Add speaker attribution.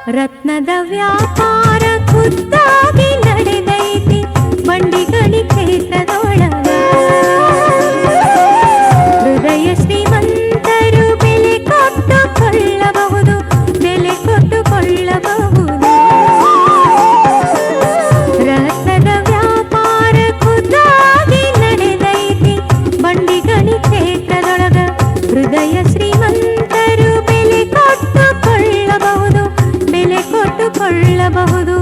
Speaker 1: ರತ್ನದ ವ್ಯಾಪಾರ ಖುದ್ದಾಗಿ ನಡೆದೈತಿ ಬಂಡಿಗಣಿ ಕ್ಷೇತ್ರದೊಳಗ. ಹೃದಯ ಶ್ರೀಮಂತರು ಬೆಲೆ ಕೊಟ್ಟುಕೊಳ್ಳಬಹುದು, ಬೆಲೆ ಕೊಟ್ಟುಕೊಳ್ಳಬಹುದು. ರತ್ನದ ವ್ಯಾಪಾರ ಖುದ್ದಾಗಿ ನಡೆದೈತಿ ಬಂಡಿಗಣಿ ಕ್ಷೇತ್ರದೊಳಗ. ಹೃದಯ ಶ್ರೀಮಂತರು ಬೆಲೆ ಕೊಟ್ಟುಕೊಳ್ಳಬಹುದು, ಬೆಲೆ ಕೊಟ್ಟುಕೊಳ್ಳಬಹುದು.